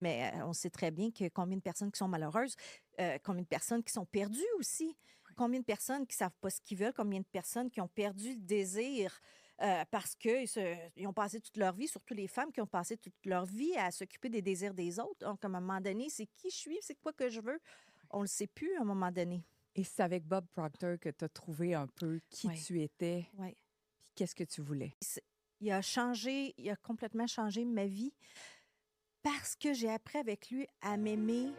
Mais on sait très bien que combien de personnes qui sont malheureuses, combien de personnes qui sont perdues aussi, combien de personnes qui ne savent pas ce qu'ils veulent, combien de personnes qui ont perdu le désir parce qu'ils ont passé toute leur vie, surtout les femmes qui ont passé toute leur vie à s'occuper des désirs des autres. Donc, à un moment donné, c'est qui je suis, c'est quoi que je veux. On ne le sait plus à un moment donné. Et c'est avec Bob Proctor que tu as trouvé un peu qui tu étais, Oui. puis qu'est-ce que tu voulais. Il a complètement changé ma vie parce que j'ai appris avec lui à m'aimer.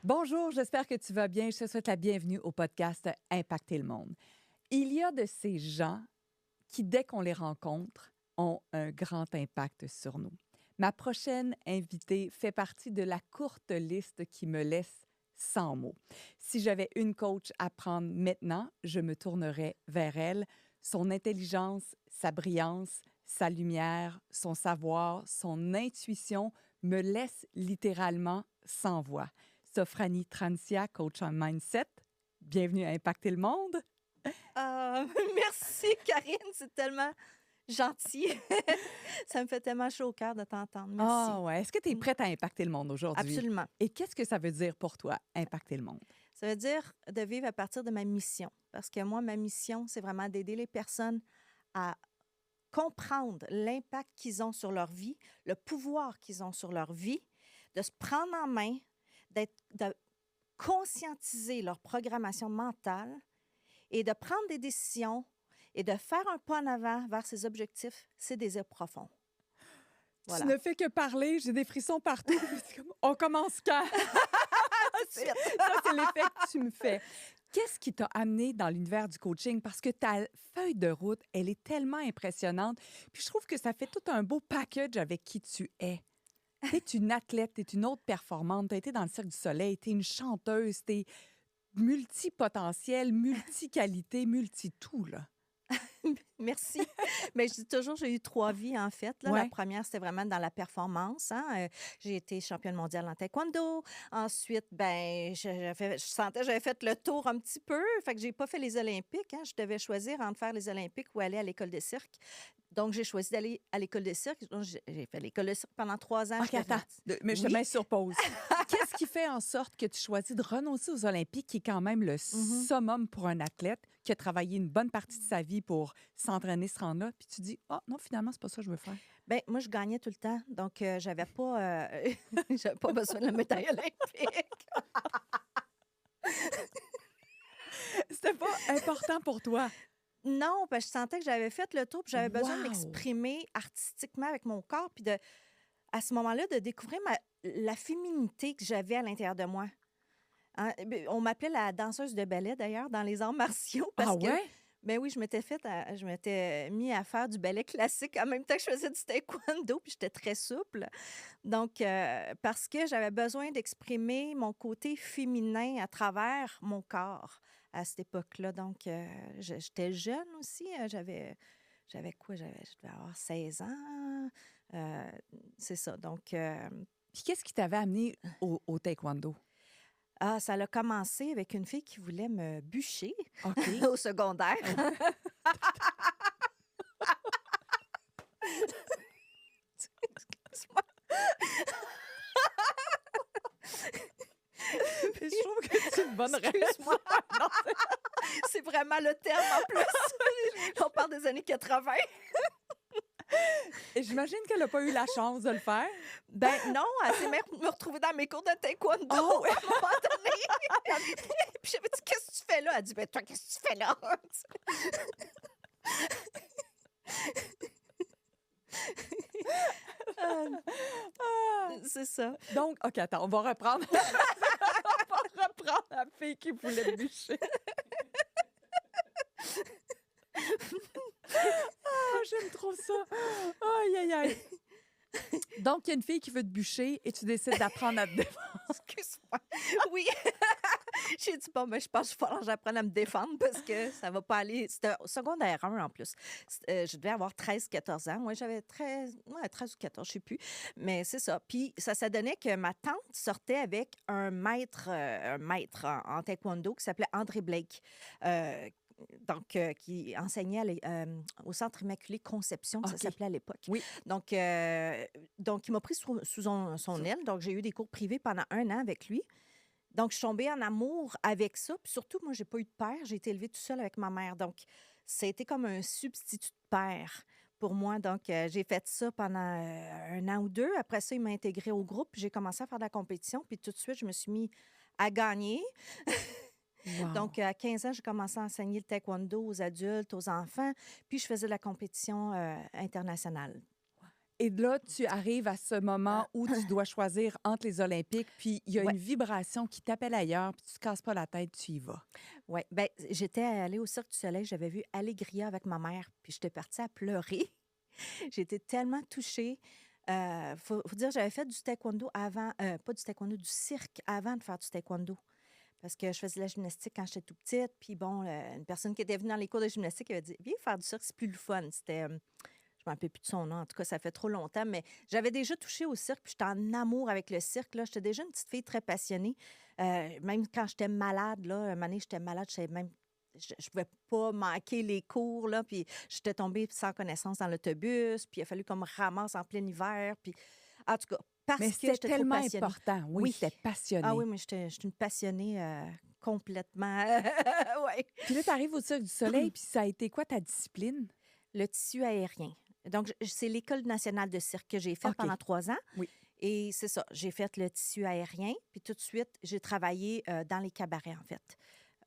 Bonjour, j'espère que tu vas bien. Je te souhaite la bienvenue au podcast Impacter le monde. Il y a de ces gens qui, dès qu'on les rencontre, ont un grand impact sur nous. Ma prochaine invitée fait partie de la courte liste qui me laisse sans mots. Si j'avais une coach à prendre maintenant, je me tournerais vers elle. Son intelligence, sa brillance, sa lumière, son savoir, son intuition me laissent littéralement sans voix. Sofrani Transia, coach en mindset. Bienvenue à Impacter le monde. Merci, Karine. C'est tellement gentil. Ça me fait tellement chaud au cœur de t'entendre. Merci. Ah ouais. Est-ce que tu es prête à impacter le monde aujourd'hui? Absolument. Et qu'est-ce que ça veut dire pour toi, impacter le monde? Ça veut dire de vivre à partir de ma mission. Parce que moi, ma mission, c'est vraiment d'aider les personnes à comprendre l'impact qu'ils ont sur leur vie, le pouvoir qu'ils ont sur leur vie, de se prendre en main, de conscientiser leur programmation mentale et de prendre des décisions et de faire un pas en avant vers ses objectifs, ses désirs profonds. Voilà. Tu ne fais que parler, j'ai des frissons partout. On commence quand? Ça, c'est l'effet que tu me fais. Qu'est-ce qui t'a amené dans l'univers du coaching? Parce que ta feuille de route, elle est tellement impressionnante. Puis je trouve que ça fait tout un beau package avec qui tu es. Tu es une athlète, tu es une autre performante, tu as été dans le Cirque du Soleil, tu es une chanteuse, tu es multipotentielle, multi-qualité, multi-tout, là. Merci. Mais je dis toujours, j'ai eu 3 vies, en fait. Là. Ouais. La première, c'était vraiment dans la performance. Hein. J'ai été championne mondiale en taekwondo. Ensuite, je sentais que j'avais fait le tour un petit peu. Fait que j'ai pas fait les Olympiques. Hein. Je devais choisir entre faire les Olympiques ou aller à l'école de cirque. Donc, j'ai choisi d'aller à l'école de cirque. Donc, j'ai fait l'école de cirque pendant 3 ans. OK, attends, mais je te mets sur pause. Qu'est-ce qui fait en sorte que tu choisis de renoncer aux Olympiques, qui est quand même le summum pour un athlète qui a travaillé une bonne partie de sa vie pour s'entraîner, se rendre là, puis tu dis « Ah, non, finalement, c'est pas ça que je veux faire. » Bien, moi, je gagnais tout le temps. Donc, j'avais pas besoin de la médaille olympique. C'était pas important pour toi. Non, parce que je sentais que j'avais fait le tour, puis j'avais besoin de Wow! m'exprimer artistiquement avec mon corps, puis à ce moment-là, de découvrir la féminité que j'avais à l'intérieur de moi. Hein, on m'appelait la danseuse de ballet, d'ailleurs, dans les arts martiaux. Parce Ah ouais? Ben oui, je m'étais mis à faire du ballet classique en même temps que je faisais du taekwondo, puis j'étais très souple. Donc, parce que j'avais besoin d'exprimer mon côté féminin à travers mon corps à cette époque-là. Donc, j'étais jeune aussi. J'avais quoi? Je devais avoir 16 ans. C'est ça. Donc, Puis qu'est-ce qui t'avait amené au taekwondo? ça a commencé avec une fille qui voulait me bûcher OK. au secondaire. Excuse-moi. Je trouve que c'est une bonne raison. Excuse-moi. C'est vraiment le terme en plus. On parle des années 80. Et j'imagine qu'elle n'a pas eu la chance de le faire. Ben non, elle s'est même me retrouver dans mes cours de taekwondo à un moment donné. Puis j'avais dit, qu'est-ce que tu fais là? Elle dit, ben toi, qu'est-ce que tu fais là? C'est ça. Donc, OK, attends, on va reprendre. On va reprendre la fille qui voulait bûcher. J'aime trop ça. Aïe, aïe, aïe. Donc, il y a une fille qui veut te bûcher et tu décides d'apprendre à te défendre. Excuse-moi. Oui. J'ai dit, bon, ben, je pense qu'il va falloir que j'apprenne à me défendre parce que ça va pas aller. C'était au secondaire 1 en plus. Je devais avoir 13, 14 ans. Moi, j'avais 13, ouais, 13 ou 14, je sais plus. Mais c'est ça. Puis ça donnait que ma tante sortait avec un maître en taekwondo qui s'appelait André Blake. Euh, qui enseignait au Centre Immaculée Conception, ça OK. s'appelait à l'époque. Oui. Donc, il m'a pris sous son aile. Donc, j'ai eu des cours privés pendant 1 an avec lui. Donc, je suis tombée en amour avec ça. Puis surtout, moi, j'ai pas eu de père. J'ai été élevée toute seule avec ma mère. Donc, ça a été comme un substitut de père pour moi. Donc, j'ai fait ça pendant 1 an ou 2. Après ça, il m'a intégrée au groupe. J'ai commencé à faire de la compétition. Puis tout de suite, je me suis mis à gagner. Donc, Wow. à 15 ans, j'ai commencé à enseigner le taekwondo aux adultes, aux enfants. Puis, je faisais de la compétition internationale. Et là, tu arrives à ce moment où tu dois choisir entre les Olympiques, puis il y a Ouais. une vibration qui t'appelle ailleurs, puis tu te casses pas la tête, tu y vas. Oui, bien, j'étais allée au Cirque du Soleil, j'avais vu Allégria avec ma mère, puis j'étais partie à pleurer. J'étais tellement touchée. Faut dire, j'avais fait du taekwondo avant, pas du taekwondo, du cirque avant de faire du taekwondo. Parce que je faisais de la gymnastique quand j'étais tout petite. Puis bon, une personne qui était venue dans les cours de gymnastique avait dit, viens faire du cirque, c'est plus le fun. C'était, je me rappelle plus de son nom, en tout cas, ça fait trop longtemps. Mais j'avais déjà touché au cirque, puis j'étais en amour avec le cirque. Là. J'étais déjà une petite fille très passionnée. Même quand j'étais malade, là, un moment donné, j'étais malade, je savais même. Je pouvais pas manquer les cours, là, puis j'étais tombée sans connaissance dans l'autobus, puis il a fallu qu'on me ramasse en plein hiver, puis en tout cas, Mais parce que c'était j'étais trop tellement passionnée. important. Oui, Oui. c'était Ah oui, passionné. mais j'étais une passionnée complètement. Ouais. Puis là, tu arrives au Cirque du Soleil, puis ça a été quoi ta discipline? Le tissu aérien. Donc, c'est l'École nationale de cirque que j'ai faite OK. pendant 3 ans. Oui. Et c'est ça, j'ai fait le tissu aérien, puis tout de suite, j'ai travaillé dans les cabarets, en fait.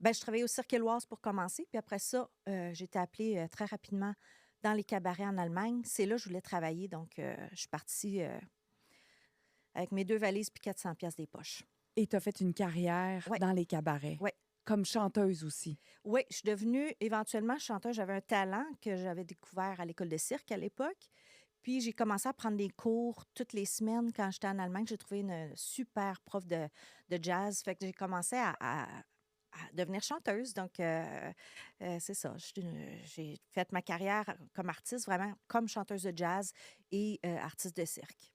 Ben, je travaillais au Cirque Éloise pour commencer, puis après ça, j'ai été appelée très rapidement dans les cabarets en Allemagne. C'est là que je voulais travailler, donc je suis partie avec mes 2 valises puis 400 pièces des poches. Et tu as fait une carrière Ouais, dans les cabarets, ouais. comme chanteuse aussi. Oui, je suis devenue éventuellement chanteuse. J'avais un talent que j'avais découvert à l'école de cirque à l'époque. Puis j'ai commencé à prendre des cours toutes les semaines quand j'étais en Allemagne. J'ai trouvé une super prof de jazz. Fait que j'ai commencé à devenir chanteuse. Donc, c'est ça. J'ai fait ma carrière comme artiste, vraiment comme chanteuse de jazz et artiste de cirque.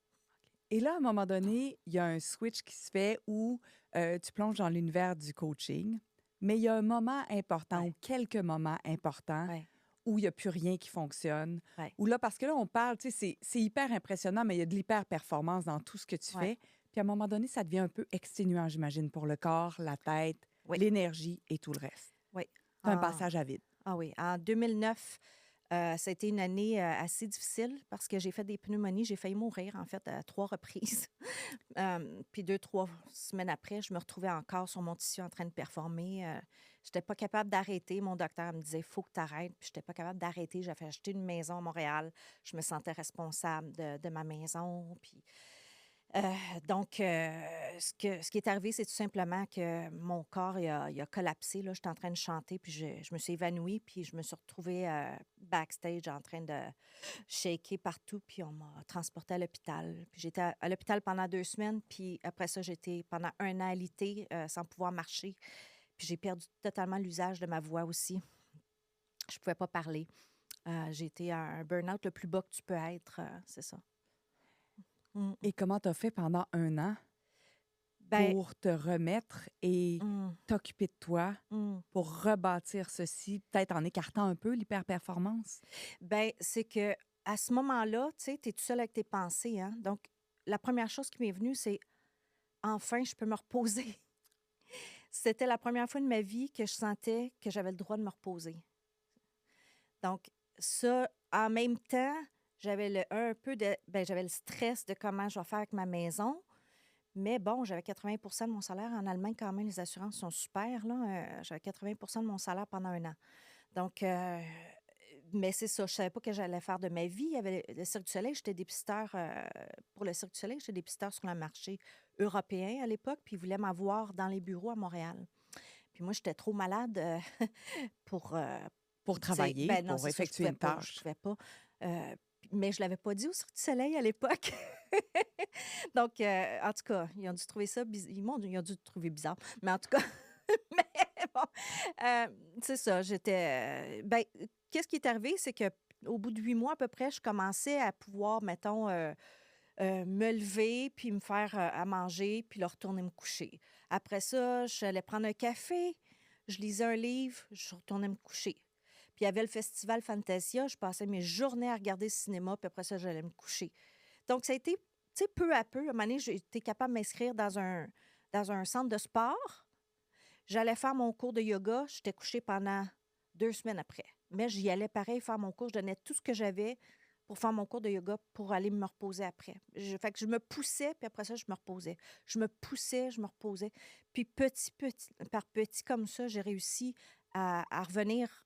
Et là, à un moment donné, il y a un switch qui se fait où tu plonges dans l'univers du coaching, mais il y a un moment important Ouais, ou quelques moments importants ouais, où il n'y a plus rien qui fonctionne. ouais, Où là, parce que là, on parle, tu sais, c'est hyper impressionnant, mais il y a de l'hyper-performance dans tout ce que tu ouais, fais. Puis à un moment donné, ça devient un peu exténuant, j'imagine, pour le corps, la tête, oui, l'énergie et tout le reste. oui. Tu as un Ah, passage à vide. ah oui. En 2009, ça a été une année assez difficile parce que j'ai fait des pneumonies. J'ai failli mourir, en fait, à 3 reprises. Puis 2, 3 semaines après, je me retrouvais encore sur mon tissu en train de performer. Je n'étais pas capable d'arrêter. Mon docteur me disait, il faut que tu arrêtes. Puis je n'étais pas capable d'arrêter. J'avais acheté une maison à Montréal. Je me sentais responsable de ma maison. Puis, euh, donc, ce qui est arrivé, c'est tout simplement que mon corps il a collapsé. Là. J'étais en train de chanter, puis je me suis évanouie, puis je me suis retrouvée backstage en train de shaker partout, puis on m'a transportée à l'hôpital. Puis j'étais à l'hôpital pendant 2 semaines, puis après ça, j'étais pendant 1 an alité sans pouvoir marcher. Puis j'ai perdu totalement l'usage de ma voix aussi. Je pouvais pas parler. J'ai été à un burn-out le plus bas que tu peux être, c'est ça. Mm. Et comment tu as fait pendant 1 an Ben, pour te remettre et mm, t'occuper de toi, mm. pour rebâtir ceci, peut-être en écartant un peu l'hyper-performance? Ben, c'est que à ce moment-là, tu sais, tu es tout seul avec tes pensées, hein. Donc, la première chose qui m'est venue, c'est enfin, je peux me reposer. C'était la première fois de ma vie que je sentais que j'avais le droit de me reposer. Donc, ça, en même temps, j'avais un peu de. Ben, j'avais le stress de comment je vais faire avec ma maison. Mais bon, j'avais 80 de mon salaire. En Allemagne, quand même, les assurances sont super, là. J'avais 80 de mon salaire pendant 1 an. Donc, mais c'est ça, je savais pas que j'allais faire de ma vie. Il y avait le Cirque du Soleil, j'étais dépisteur pour le Cirque du Soleil, j'étais dépisteur sur le marché européen à l'époque, puis ils voulaient m'avoir dans les bureaux à Montréal. Puis moi, j'étais trop malade pour, Pour tu sais, travailler, ben non, pour c'est ça, je effectuer pouvais une pas, je tâche. pouvais pas. Mais je l'avais pas dit au Cirque du Soleil à l'époque. Donc, en tout cas, ils ont dû trouver ça, ils ont dû trouver bizarre. Mais en tout cas, Mais bon, c'est ça, ben, qu'est-ce qui est arrivé, c'est qu'au bout de 8 mois à peu près, je commençais à pouvoir, mettons, me lever, puis me faire, à manger, puis là, retourner me coucher. Après ça, j'allais prendre un café, je lisais un livre, je retournais me coucher. Puis il y avait le festival Fantasia, je passais mes journées à regarder le cinéma, puis après ça, j'allais me coucher. Donc ça a été, tu sais, peu à peu. À un moment donné, j'ai été capable de m'inscrire dans un centre de sport. J'allais faire mon cours de yoga, j'étais couchée pendant 2 semaines après. Mais j'y allais pareil faire mon cours, je donnais tout ce que j'avais pour faire mon cours de yoga pour aller me reposer après. Fait que je me poussais, puis après ça, je me reposais. Je me poussais, je me reposais. Puis petit, par petit comme ça, j'ai réussi à revenir,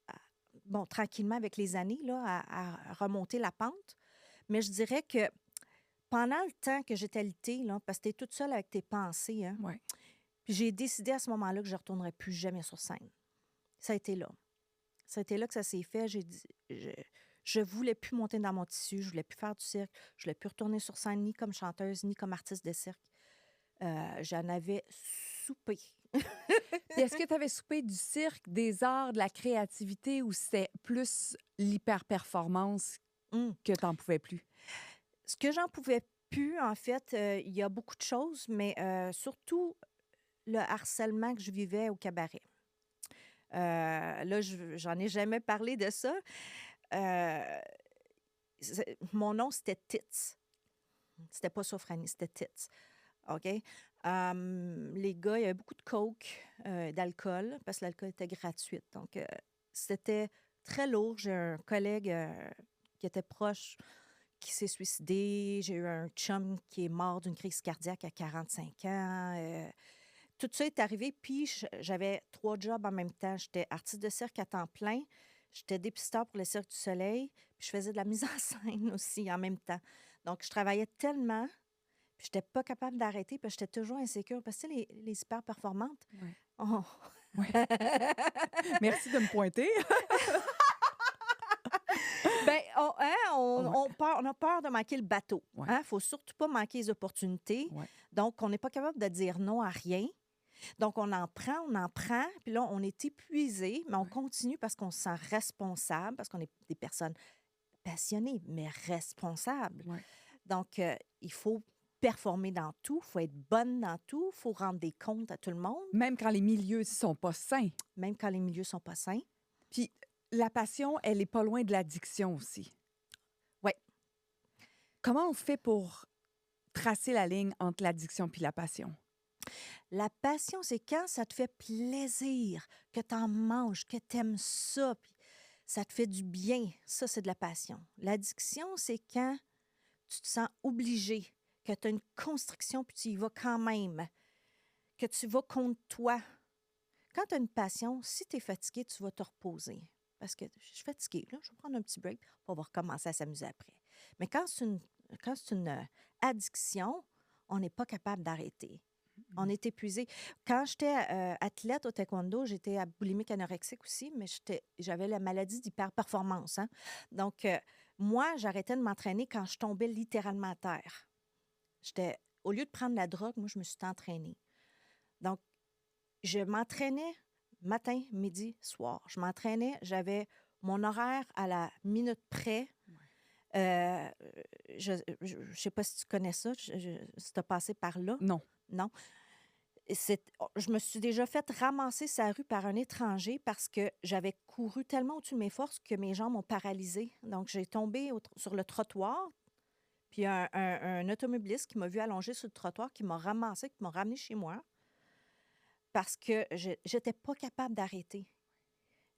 bon, tranquillement avec les années, là, à remonter la pente. Mais je dirais que pendant le temps que j'étais alitée, là, parce que tu es toute seule avec tes pensées, hein, Ouais. puis j'ai décidé à ce moment-là que je ne retournerais plus jamais sur scène. Ça a été là. Ça a été là que ça s'est fait. J'ai dit, je voulais plus monter dans mon tissu, je voulais plus faire du cirque, je voulais plus retourner sur scène ni comme chanteuse, ni comme artiste de cirque. J'en avais soupé. Puis est-ce que tu avais soupé du cirque, des arts, de la créativité ou c'était plus l'hyper-performance Hum. que tu n'en pouvais plus? Ce que j'en pouvais plus, en fait, il y a beaucoup de choses, mais surtout le harcèlement que je vivais au cabaret. Là, j'en ai jamais parlé de ça. Euh, Mon nom, c'était Tits. C'était pas Sophranie, c'était Tits. OK? Les gars, il y avait beaucoup de coke, d'alcool, parce que l'alcool était gratuit. Donc, c'était très lourd. J'ai un collègue qui était proche qui s'est suicidé. J'ai eu un chum qui est mort d'une crise cardiaque à 45 ans. Tout ça est arrivé, puis j'avais 3 jobs en même temps. J'étais artiste de cirque à temps plein, j'étais dépisteur pour le Cirque du Soleil, puis je faisais de la mise en scène aussi en même temps. Donc, je travaillais tellement, puis j'étais pas capable d'arrêter, puis j'étais toujours insécure. Parce que, tu sais, les hyper performantes, Ouais. oh. Ouais. Merci de me pointer. Ben, Ouais. on a peur de manquer le bateau. Ouais. Il ne faut surtout pas manquer les opportunités. Ouais. Donc, on n'est pas capable de dire non à rien. Donc, on en prend, puis là, on est épuisé, mais on Ouais. continue parce qu'on se sent responsable, parce qu'on est des personnes passionnées, mais responsables. Ouais. Donc, il faut performer dans tout, il faut être bonne dans tout, il faut rendre des comptes à tout le monde, Même quand les milieux ne sont pas sains. même quand les milieux sont pas sains. Puis la passion, elle n'est pas loin de l'addiction aussi. Oui. Comment on fait pour tracer la ligne entre l'addiction puis la passion? La passion, c'est quand ça te fait plaisir, que tu en manges, que tu aimes ça, puis ça te fait du bien. Ça, c'est de la passion. L'addiction, c'est quand tu te sens obligé, que tu as une constriction, puis tu y vas quand même, que tu vas contre toi. Quand tu as une passion, si tu es fatigué, tu vas te reposer. Parce que je suis fatiguée, là, je vais prendre un petit break, puis on va recommencer à s'amuser après. Mais quand c'est une addiction, on n'est pas capable d'arrêter. On est épuisé. Quand j'étais athlète au taekwondo, j'étais boulimique anorexique aussi, mais j'avais la maladie d'hyperperformance. Hein? Donc, moi, j'arrêtais de m'entraîner quand je tombais littéralement à terre. Au lieu de prendre la drogue, moi, je me suis entraînée. Donc, je m'entraînais matin, midi, soir. Je m'entraînais, j'avais mon horaire à la minute près. Je ne sais pas si tu connais ça, si tu as passé par là. Non. Non. Je me suis déjà fait ramasser sa rue par un étranger parce que j'avais couru tellement au-dessus de mes forces que mes jambes m'ont paralysée. Donc, j'ai tombé sur le trottoir, puis un automobiliste qui m'a vu allonger sur le trottoir, qui m'a ramassé, qui m'a ramené chez moi parce que je n'étais pas capable d'arrêter.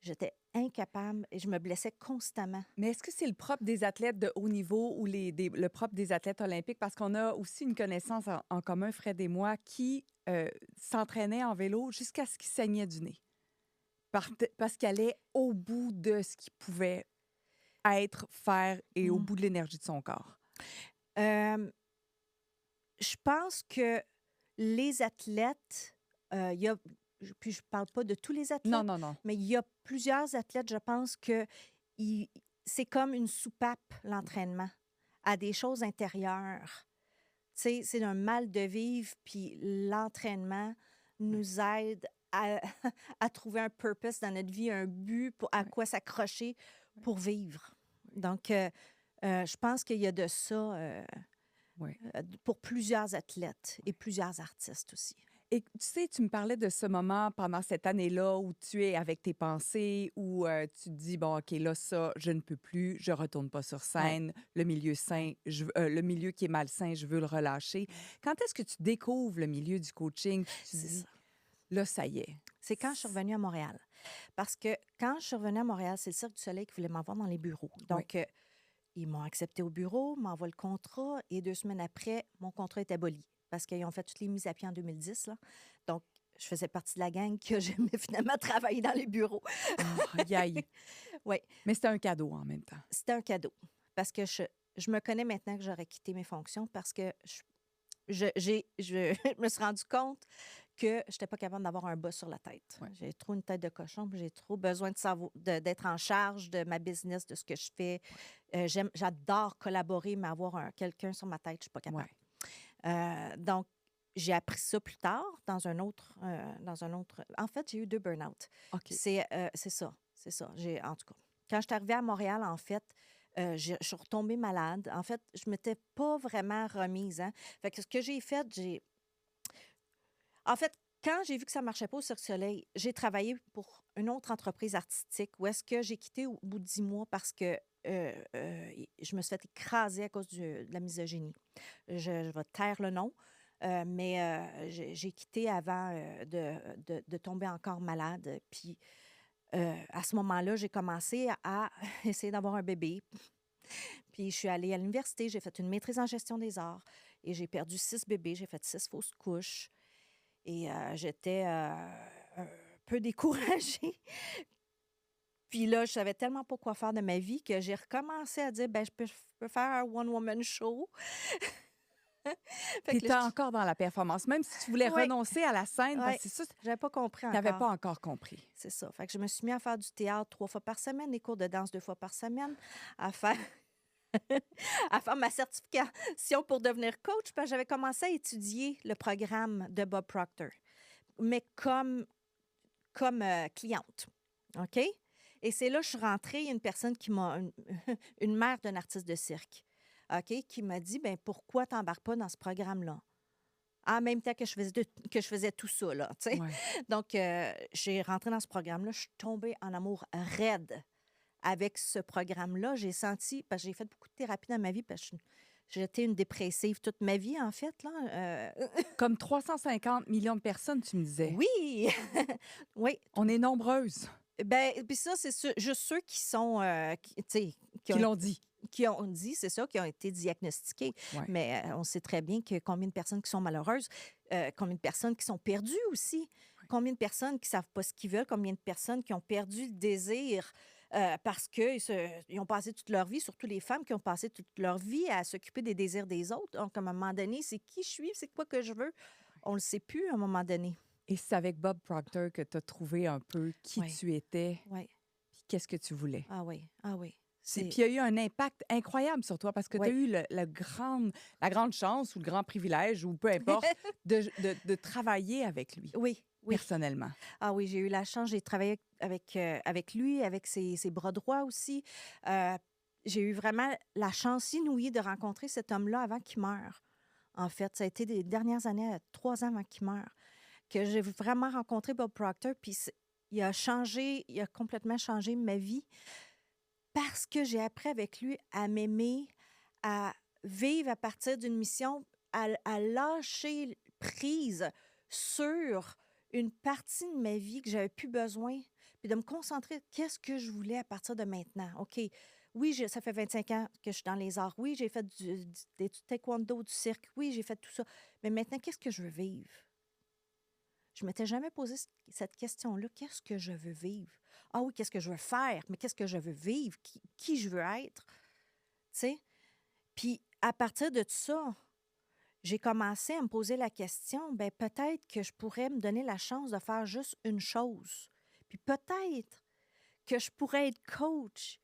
J'étais incapable et je me blessais constamment. Mais est-ce que c'est le propre des athlètes de haut niveau ou le propre des athlètes olympiques? Parce qu'on a aussi une connaissance en commun, Fred et moi, qui s'entraînait en vélo jusqu'à ce qu'il saignait du nez. Parce qu'il allait au bout de ce qu'il pouvait être, faire et au bout de l'énergie de son corps. Je pense que les athlètes, puis je ne parle pas de tous les athlètes, Non, non, non. mais il y a plusieurs athlètes, je pense que c'est comme une soupape, l'entraînement, à des choses intérieures. Tu sais, c'est un mal de vivre, puis l'entraînement nous aide à, à trouver un purpose dans notre vie, un but à Ouais. quoi s'accrocher Ouais. pour vivre. Donc, je pense qu'il y a de ça Ouais. pour plusieurs athlètes et plusieurs artistes aussi. Et tu sais, tu me parlais de ce moment pendant cette année-là où tu es avec tes pensées, où tu te dis, bon, OK, là, ça, je ne peux plus, je retourne pas sur Ouais, scène, le milieu sain, ouais, le milieu qui est malsain, je veux le relâcher. ouais. Quand est-ce que tu découvres le milieu du coaching, puis tu te C'est dis, ça. là, ça y est. C'est quand je suis revenue à Montréal. Parce que quand je suis revenue à Montréal, c'est le Cirque du Soleil qui voulait m'avoir dans les bureaux. Oui, Donc, ils m'ont accepté au bureau, m'envoient le contrat et 2 semaines après, mon contrat est aboli parce qu'ils ont fait toutes les mises à pied en 2010. Là. Donc, je faisais partie de la gang que j'aimais finalement travailler dans les bureaux. aïe, aïe. Oui, Mais c'était un cadeau en même temps. c'était un cadeau parce que je me connais maintenant que j'aurais quitté mes fonctions parce que je me suis rendu compte que je n'étais pas capable d'avoir un bas sur la tête. Ouais. J'ai trop une tête de cochon, puis j'ai trop besoin d'être en charge de ma business, de ce que je fais. J'adore collaborer, mais avoir quelqu'un sur ma tête, je ne suis pas capable. Ouais. Donc, j'ai appris ça plus tard dans un autre. En fait, j'ai eu 2 burn-out. OK. C'est ça. C'est ça. En tout cas, quand je suis arrivée à Montréal, en fait, je suis retombée malade. En fait, je ne m'étais pas vraiment remise. Hein. Fait que ce que j'ai fait, en fait, quand j'ai vu que ça ne marchait pas au Cirque du Soleil, j'ai travaillé pour une autre entreprise artistique où est-ce que j'ai quitté au bout de 10 mois parce que je me suis fait écraser à cause de la misogynie. Je vais taire le nom, mais j'ai quitté avant de tomber encore malade. Puis à ce moment-là, j'ai commencé à essayer d'avoir un bébé. Puis je suis allée à l'université, j'ai fait une maîtrise en gestion des arts et j'ai perdu 6 bébés, j'ai fait 6 fausses couches. Et j'étais un peu découragée. Puis là, je savais tellement pas quoi faire de ma vie que j'ai recommencé à dire, ben je peux faire un one-woman show. Fait Tu que là, étais encore dans la performance, même si tu voulais oui, renoncer à la scène, parce oui, que c'est ça, tu j'avais pas compris n'avais pas encore. encore compris. C'est ça. Fait que je me suis mis à faire du théâtre 3 fois par semaine, des cours de danse 2 fois par semaine, à faire à faire ma certification pour devenir coach, parce que j'avais commencé à étudier le programme de Bob Proctor, mais comme cliente. OK? Et c'est là que je suis rentrée, il y a une personne qui m'a une mère d'un artiste de cirque, OK, qui m'a dit: «Ben pourquoi tu embarques pas dans ce programme-là?» En même temps que je faisais tout ça, là, tu sais? Ouais. Donc j'ai rentré dans ce programme-là, je suis tombée en amour raide avec ce programme-là. J'ai senti parce que j'ai fait beaucoup de thérapie dans ma vie parce que j'étais une dépressive toute ma vie, en fait, là, Comme 350 millions de personnes, tu me disais. oui! Oui, On est nombreuses ben, puis ça, c'est juste ceux qui sont, tu sais, qui qui ont l'ont dit. qui ont dit, c'est ça, qui ont été diagnostiqués. Ouais. Mais on sait très bien que combien de personnes qui sont malheureuses, combien de personnes qui sont perdues aussi, combien de personnes qui ne savent pas ce qu'ils veulent, combien de personnes qui ont perdu le désir parce qu'ils ont passé toute leur vie, surtout les femmes qui ont passé toute leur vie à s'occuper des désirs des autres. Donc, à un moment donné, c'est qui je suis, c'est quoi que je veux. On ne le sait plus à un moment donné. Et c'est avec Bob Proctor que tu as trouvé un peu qui Oui, tu étais, oui. puis qu'est-ce que tu voulais. Ah oui, ah oui. Puis il y a eu un impact incroyable sur toi parce que tu as Oui. eu la grande chance ou le grand privilège ou peu importe de travailler avec lui Oui, oui. personnellement. Ah oui, j'ai eu la chance, j'ai travaillé avec lui, avec ses bras droits aussi. J'ai eu vraiment la chance inouïe de rencontrer cet homme-là avant qu'il meure. En fait, ça a été des dernières années, 3 ans avant qu'il meure, que j'ai vraiment rencontré Bob Proctor. Puis il a complètement changé ma vie parce que j'ai appris avec lui à m'aimer, à vivre à partir d'une mission, à lâcher prise sur une partie de ma vie que j'avais plus besoin, puis de me concentrer qu'est-ce que je voulais à partir de maintenant. OK, oui, ça fait 25 ans que je suis dans les arts. Oui, j'ai fait du taekwondo, du cirque. Oui, j'ai fait tout ça. Mais maintenant, qu'est-ce que je veux vivre? Je ne m'étais jamais posé cette question-là. Qu'est-ce que je veux vivre? Ah oui, qu'est-ce que je veux faire? Mais qu'est-ce que je veux vivre? Qui je veux être? Tu sais? Puis, à partir de ça, j'ai commencé à me poser la question, ben peut-être que je pourrais me donner la chance de faire juste une chose. Puis peut-être que je pourrais être coach.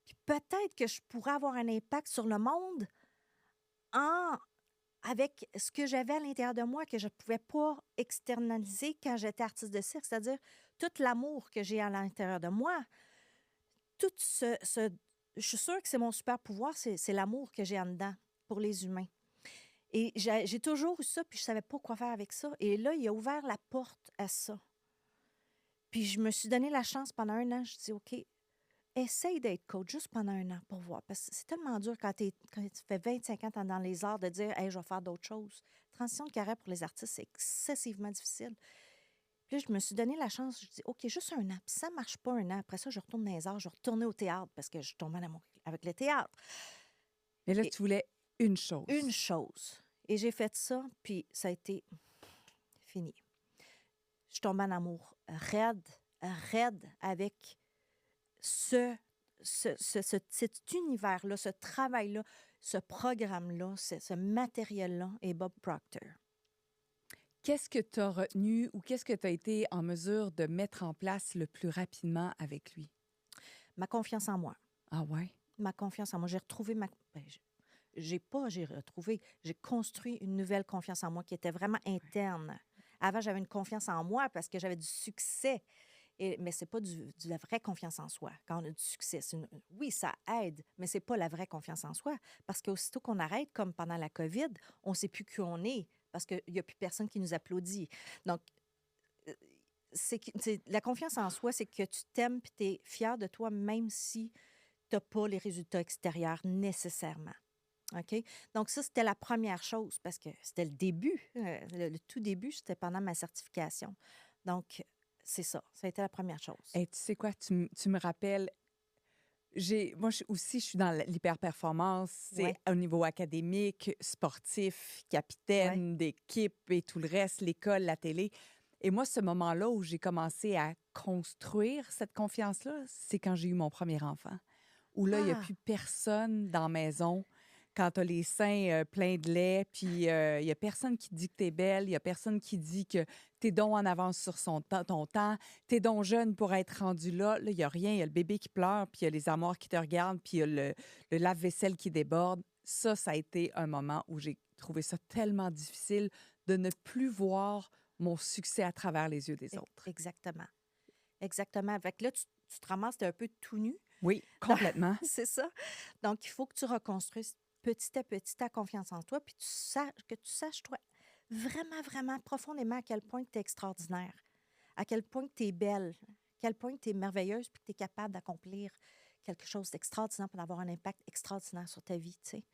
Puis peut-être que je pourrais avoir un impact sur le monde en avec ce que j'avais à l'intérieur de moi que je ne pouvais pas externaliser quand j'étais artiste de cirque, c'est-à-dire tout l'amour que j'ai à l'intérieur de moi, tout je suis sûre que c'est mon super pouvoir, c'est l'amour que j'ai en dedans pour les humains. Et j'ai toujours eu ça, puis je ne savais pas quoi faire avec ça. Et là, il a ouvert la porte à ça. Puis je me suis donné la chance pendant 1 an. Je dis, OK, essaye d'être coach juste pendant 1 an pour voir. Parce que c'est tellement dur quand tu fais 25 ans dans les arts de dire, hey, je vais faire d'autres choses. Transition de carrière pour les artistes, c'est excessivement difficile. Puis là, je me suis donné la chance. Je dis, OK, juste 1 an. Puis ça ne marche pas 1 an. Après ça, je retourne dans les arts, je vais retourner au théâtre parce que je tombe en amour avec le théâtre. Mais là, Et tu voulais une chose. une chose. Et j'ai fait ça, puis ça a été fini. Je tombe en amour raide avec cet univers-là, ce travail-là, ce programme-là, ce matériel-là et Bob Proctor. Qu'est-ce que tu as retenu ou qu'est-ce que tu as été en mesure de mettre en place le plus rapidement avec lui? Ma confiance en moi. Ah ouais? Ma confiance en moi. J'ai retrouvé j'ai construit une nouvelle confiance en moi qui était vraiment interne. Avant, j'avais une confiance en moi parce que j'avais du succès. Mais ce n'est pas de la vraie confiance en soi. Quand on a du succès, oui, ça aide, mais ce n'est pas la vraie confiance en soi. Parce qu'aussitôt qu'on arrête, comme pendant la COVID, on ne sait plus qui on est parce qu'il n'y a plus personne qui nous applaudit. Donc, la confiance en soi, c'est que tu t'aimes et tu es fier de toi, même si tu n'as pas les résultats extérieurs nécessairement. OK? Donc, ça, c'était la première chose parce que c'était le début. Le tout début, c'était pendant ma certification. Donc, c'est ça. Ça a été la première chose. Et tu sais quoi? Tu me rappelles, moi aussi, je suis dans l'hyper-performance. C'est Ouais. au niveau académique, sportif, capitaine d'équipe et tout le reste, l'école, la télé. Et moi, ce moment-là où j'ai commencé à construire cette confiance-là, c'est quand j'ai eu mon premier enfant. Où là, il n'y a plus personne dans la maison quand tu as les seins pleins de lait, puis il n'y a personne qui dit que tu es belle, il n'y a personne qui dit que tu es donc en avance sur ton temps, tu es donc jeune pour être rendu là. Là, il n'y a rien, il y a le bébé qui pleure, puis il y a les armoires qui te regardent, puis il y a le lave-vaisselle qui déborde. Ça a été un moment où j'ai trouvé ça tellement difficile de ne plus voir mon succès à travers les yeux des autres. Exactement. Exactement. Avec là, tu te ramasses un peu tout nu. Oui, complètement. C'est ça. Donc, il faut que tu reconstruises petit à petit ta confiance en toi, puis que tu saches, toi, vraiment, vraiment profondément à quel point tu es extraordinaire, à quel point tu es belle, à quel point tu es merveilleuse, puis que tu es capable d'accomplir quelque chose d'extraordinaire pour avoir un impact extraordinaire sur ta vie, tu sais.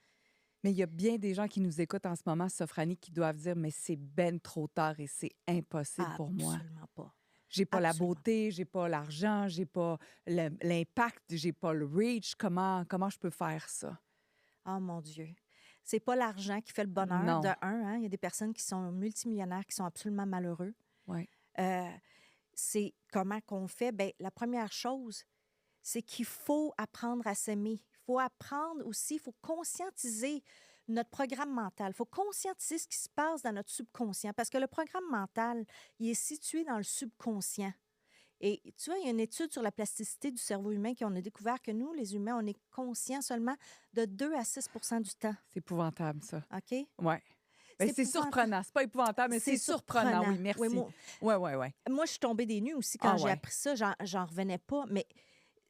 Mais il y a bien des gens qui nous écoutent en ce moment, Sophranie, qui doivent dire « mais c'est ben trop tard et c'est impossible pour moi. Absolument pas. J'ai pas la Absolument. beauté, j'ai pas l'argent, j'ai pas l'impact, j'ai pas le reach. Comment je peux faire ça? » Oh mon Dieu. C'est pas l'argent qui fait le bonheur, Non. de un. Hein? Il y a des personnes qui sont multimillionnaires qui sont absolument malheureux. Ouais. C'est comment qu'on fait? Bien, la première chose, c'est qu'il faut apprendre à s'aimer. Il faut apprendre aussi, il faut conscientiser notre programme mental. Il faut conscientiser ce qui se passe dans notre subconscient parce que le programme mental, il est situé dans le subconscient. Et tu vois, il y a une étude sur la plasticité du cerveau humain qui on a découvert que nous, les humains, on est conscients seulement de 2 à 6 du temps. C'est épouvantable, ça. OK? Oui. Ben, c'est surprenant. C'est pas épouvantable, mais c'est surprenant. Oui, merci. Oui, moi, je suis tombée des nues aussi quand j'ai appris ça. J'en revenais pas. Mais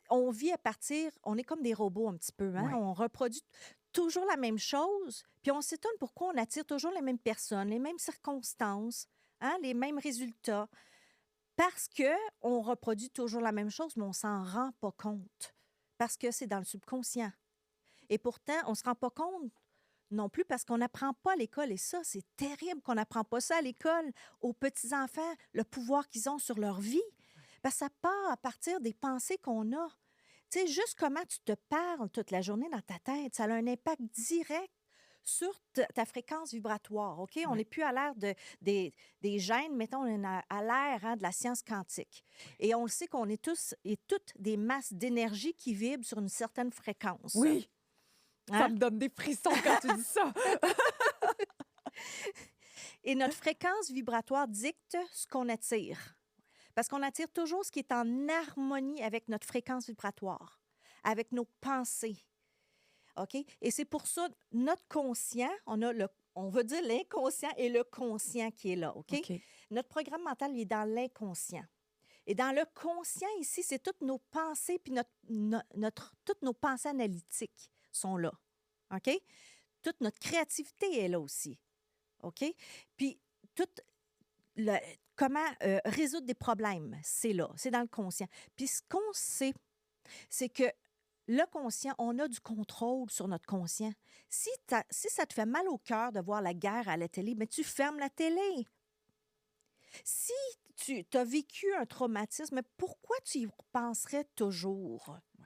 on vit à partir... On est comme des robots un petit peu. Hein? Ouais. On reproduit toujours la même chose. Puis on s'étonne pourquoi on attire toujours les mêmes personnes, les mêmes circonstances, hein? Les mêmes résultats. Parce qu'on reproduit toujours la même chose, mais on ne s'en rend pas compte. Parce que c'est dans le subconscient. Et pourtant, on ne se rend pas compte non plus parce qu'on n'apprend pas à l'école. Et ça, c'est terrible qu'on n'apprend pas ça à l'école aux petits-enfants, le pouvoir qu'ils ont sur leur vie. Parce que ça part à partir des pensées qu'on a. Tu sais, juste comment tu te parles toute la journée dans ta tête, ça a un impact direct sur ta fréquence vibratoire, OK? On n'est plus à l'ère des gènes, mettons, on est à l'ère de la science quantique. Et on le sait qu'on est tous et toutes des masses d'énergie qui vibrent sur une certaine fréquence. Oui! Hein? Ça me donne des frissons quand tu dis ça! Et notre fréquence vibratoire dicte ce qu'on attire. Parce qu'on attire toujours ce qui est en harmonie avec notre fréquence vibratoire, avec nos pensées. OK? Et c'est pour ça, notre conscient, on a on va dire l'inconscient et le conscient qui est là, OK? OK. Notre programme mental, il est dans l'inconscient. Et dans le conscient, ici, c'est toutes nos pensées, puis toutes nos pensées analytiques sont là, OK? Toute notre créativité est là aussi, OK? Puis, tout le, comment résoudre des problèmes, c'est là, c'est dans le conscient. Puis, ce qu'on sait, c'est que le conscient, on a du contrôle sur notre conscient. Si ça te fait mal au cœur de voir la guerre à la télé, mais tu fermes la télé. Si tu as vécu un traumatisme, pourquoi tu y penserais toujours? Oui.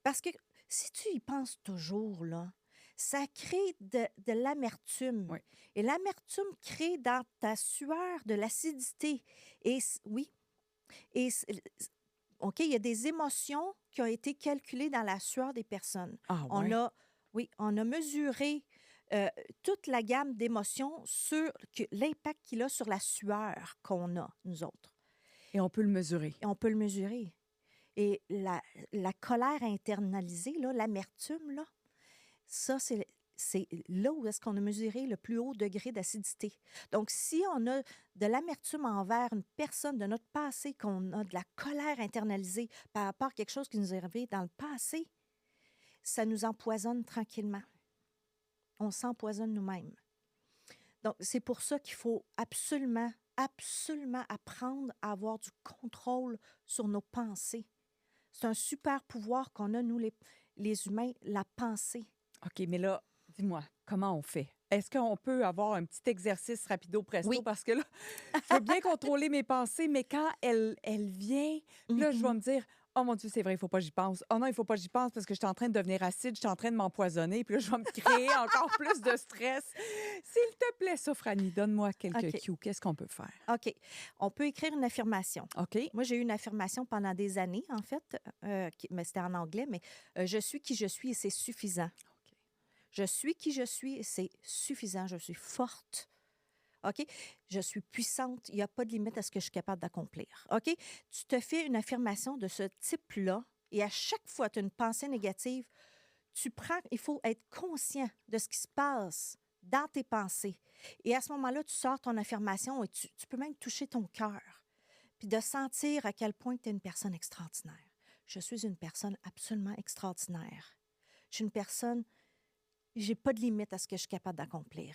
Parce que si tu y penses toujours, là, ça crée de l'amertume. Oui. Et l'amertume crée dans ta sueur de l'acidité. Et oui, et OK, il y a des émotions qui ont été calculées dans la sueur des personnes. Ah On ouais? on a mesuré toute la gamme d'émotions sur l'impact qu'il a sur la sueur qu'on a, nous autres. Et on peut le mesurer. Et on peut le mesurer. Et la colère internalisée, là, l'amertume, là, ça, c'est là où est-ce qu'on a mesuré le plus haut degré d'acidité. Donc, si on a de l'amertume envers une personne de notre passé, qu'on a de la colère internalisée par rapport à quelque chose qui nous est arrivé dans le passé, ça nous empoisonne tranquillement. On s'empoisonne nous-mêmes. Donc, c'est pour ça qu'il faut absolument, absolument apprendre à avoir du contrôle sur nos pensées. C'est un super pouvoir qu'on a, nous, les humains, la pensée. OK, mais là, dis-moi, comment on fait? Est-ce qu'on peut avoir un petit exercice rapido presto? Oui. Parce que là, je veux bien contrôler mes pensées, mais quand elle vient, puis là, je vais me dire, oh mon Dieu, c'est vrai, il ne faut pas que j'y pense. Oh non, il ne faut pas que j'y pense parce que je suis en train de devenir acide, je suis en train de m'empoisonner, puis là, je vais me créer encore plus de stress. S'il te plaît, Sophranie, donne-moi quelques OK. cues. Qu'est-ce qu'on peut faire? OK. On peut écrire une affirmation. OK? Moi, j'ai eu une affirmation pendant des années, en fait, mais c'était en anglais, mais je suis qui je suis et c'est suffisant. OK. Je suis qui je suis et c'est suffisant. Je suis forte. OK? Je suis puissante. Il n'y a pas de limite à ce que je suis capable d'accomplir. OK? Tu te fais une affirmation de ce type-là et à chaque fois que tu as une pensée négative, il faut être conscient de ce qui se passe dans tes pensées. Et à ce moment-là, tu sors ton affirmation et tu peux même toucher ton cœur. Puis de sentir à quel point tu es une personne extraordinaire. Je suis une personne absolument extraordinaire. Je suis une personne, j'ai pas de limite à ce que je suis capable d'accomplir.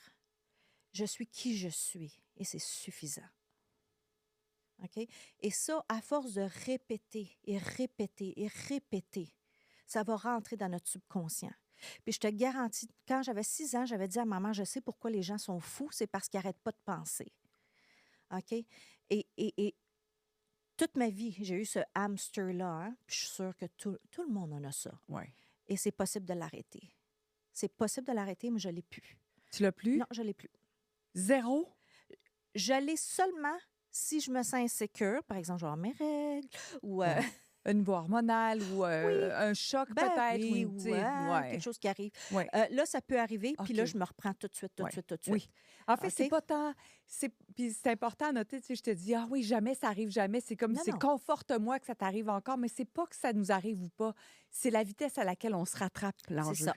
Je suis qui je suis et c'est suffisant. OK? Et ça, à force de répéter et répéter et répéter, ça va rentrer dans notre subconscient. Puis je te garantis, quand j'avais 6 ans, j'avais dit à maman, je sais pourquoi les gens sont fous, c'est parce qu'ils n'arrêtent pas de penser. OK? Et toute ma vie, j'ai eu ce hamster-là, hein? Puis je suis sûre que tout le monde en a ça. Oui. Et c'est possible de l'arrêter. C'est possible de l'arrêter, mais je ne l'ai plus. Tu l'as plus? Non, je ne l'ai plus. Zéro? Je l'ai seulement si je me sens insécure, par exemple, genre mes règles, ou Ouais. Un niveau hormonal ou un choc ben peut-être? oui, Ou, tu sais, ouais, quelque chose qui arrive. Ouais. Là, ça peut arriver, puis là, OK. je me reprends tout de suite, tout de Ouais. suite, tout de suite. Oui. En fait, c'est OK? pas tant. Puis c'est important à noter, tu sais, je te dis, ah oui, jamais ça arrive, jamais. C'est comme, Non, c'est non. conforte-moi que ça t'arrive encore, mais c'est pas que ça nous arrive ou pas. C'est la vitesse à laquelle on se rattrape, C'est l'enjeu. ça.